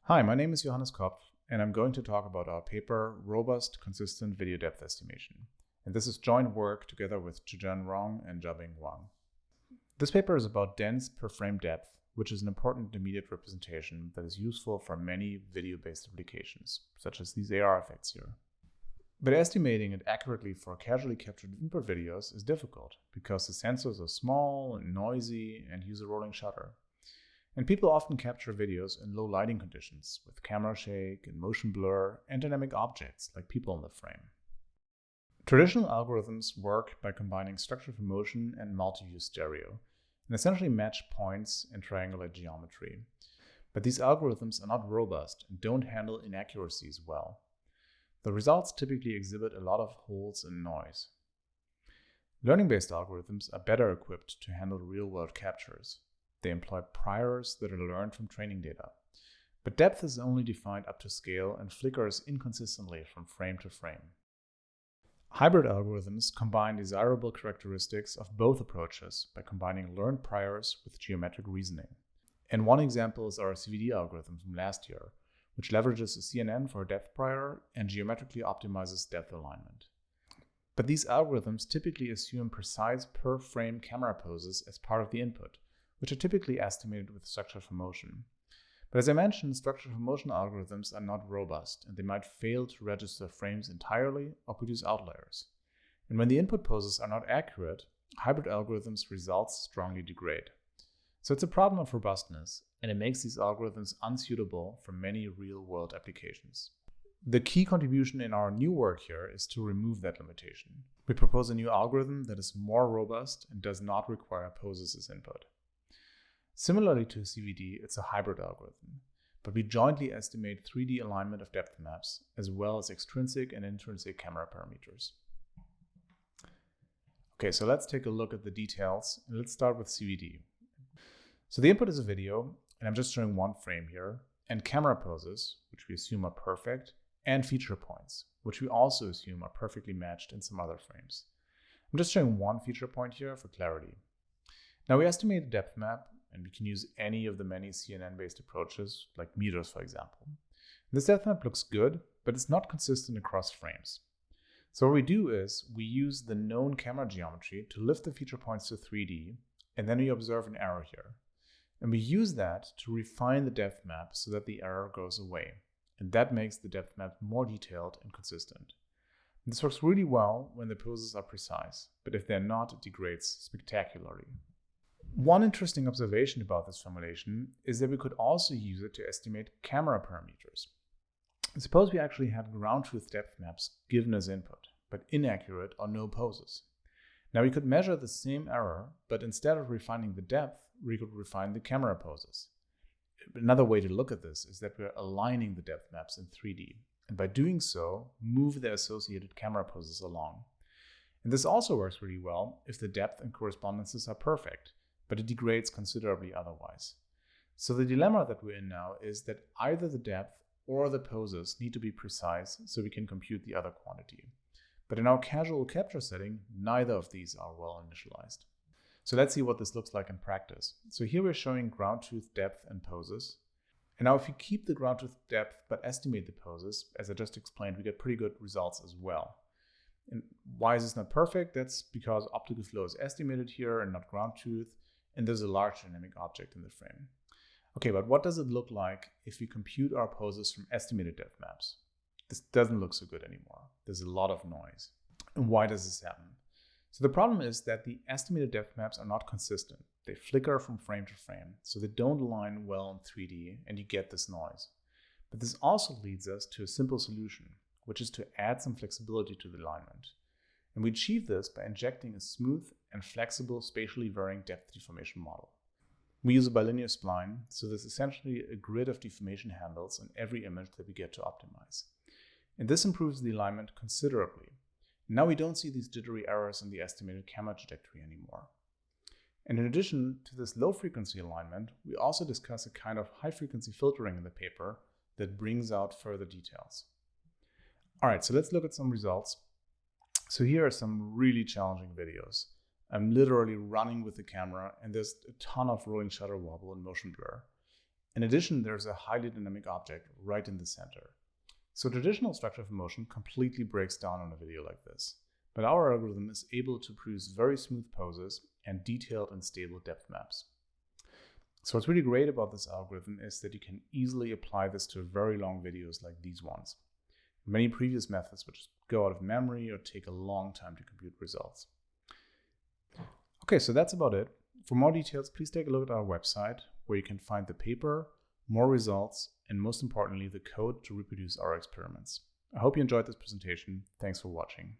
Hi, my name is Johannes Kopf, and I'm going to talk about our paper, Robust Consistent Video Depth Estimation. And this is joint work together with Zhizhen Rong and Jiabing Wang. This paper is about dense per frame depth, which is an important immediate representation that is useful for many video-based applications, such as these AR effects here. But estimating it accurately for casually captured input videos is difficult because the sensors are small and noisy and use a rolling shutter. And people often capture videos in low lighting conditions with camera shake and motion blur and dynamic objects like people in the frame. Traditional algorithms work by combining structure for motion and multi-view stereo and essentially match points in triangulate geometry. But these algorithms are not robust and don't handle inaccuracies well. The results typically exhibit a lot of holes and noise. Learning-based algorithms are better equipped to handle real-world captures. They employ priors that are learned from training data. But depth is only defined up to scale and flickers inconsistently from frame to frame. Hybrid algorithms combine desirable characteristics of both approaches by combining learned priors with geometric reasoning. And one example is our CVD algorithm from last year, which leverages a CNN for a depth prior and geometrically optimizes depth alignment. But these algorithms typically assume precise per frame camera poses as part of the input, which are typically estimated with structure for motion. But as I mentioned, structure for motion algorithms are not robust, and they might fail to register frames entirely or produce outliers. And when the input poses are not accurate, hybrid algorithms' results strongly degrade. So it's a problem of robustness, and it makes these algorithms unsuitable for many real-world applications. The key contribution in our new work here is to remove that limitation. We propose a new algorithm that is more robust and does not require poses as input. Similarly to CVD, it's a hybrid algorithm, but we jointly estimate 3D alignment of depth maps, as well as extrinsic and intrinsic camera parameters. Okay, so let's take a look at the details, and let's start with CVD. So the input is a video, and I'm just showing one frame here, and camera poses, which we assume are perfect, and feature points, which we also assume are perfectly matched in some other frames. I'm just showing one feature point here for clarity. Now we estimate a depth map, and we can use any of the many CNN-based approaches, like meters, for example. This depth map looks good, but it's not consistent across frames. So what we do is we use the known camera geometry to lift the feature points to 3D, and then we observe an error here. And we use that to refine the depth map so that the error goes away. And that makes the depth map more detailed and consistent. And this works really well when the poses are precise, but if they're not, it degrades spectacularly. One interesting observation about this formulation is that we could also use it to estimate camera parameters. Suppose we actually had ground truth depth maps given as input, but inaccurate or no poses. Now we could measure the same error, but instead of refining the depth, we could refine the camera poses. Another way to look at this is that we're aligning the depth maps in 3D, and by doing so, move the associated camera poses along. And this also works really well if the depth and correspondences are perfect, but it degrades considerably otherwise. So the dilemma that we're in now is that either the depth or the poses need to be precise so we can compute the other quantity. But in our casual capture setting, neither of these are well initialized. So let's see what this looks like in practice. So here we're showing ground truth depth and poses. And now if we keep the ground truth depth but estimate the poses, as I just explained, we get pretty good results as well. And why is this not perfect? That's because optical flow is estimated here and not ground truth, and there's a large dynamic object in the frame. Okay, but what does it look like if we compute our poses from estimated depth maps? This doesn't look so good anymore. There's a lot of noise. And why does this happen? So the problem is that the estimated depth maps are not consistent. They flicker from frame to frame, so they don't align well in 3D, and you get this noise. But this also leads us to a simple solution, which is to add some flexibility to the alignment. And we achieve this by injecting a smooth and flexible spatially varying depth deformation model. We use a bilinear spline, so there's essentially a grid of deformation handles in every image that we get to optimize. And this improves the alignment considerably. Now we don't see these jittery errors in the estimated camera trajectory anymore. And in addition to this low frequency alignment, we also discuss a kind of high frequency filtering in the paper that brings out further details. All right, so let's look at some results. So here are some really challenging videos. I'm literally running with the camera, and there's a ton of rolling shutter wobble and motion blur. In addition, there's a highly dynamic object right in the center. So traditional structure of motion completely breaks down on a video like this, but our algorithm is able to produce very smooth poses and detailed and stable depth maps. So what's really great about this algorithm is that you can easily apply this to very long videos like these ones. Many previous methods would just go out of memory or take a long time to compute results. Okay, so that's about it. For more details, please take a look at our website, where you can find the paper, more results, and most importantly, the code to reproduce our experiments. I hope you enjoyed this presentation. Thanks for watching.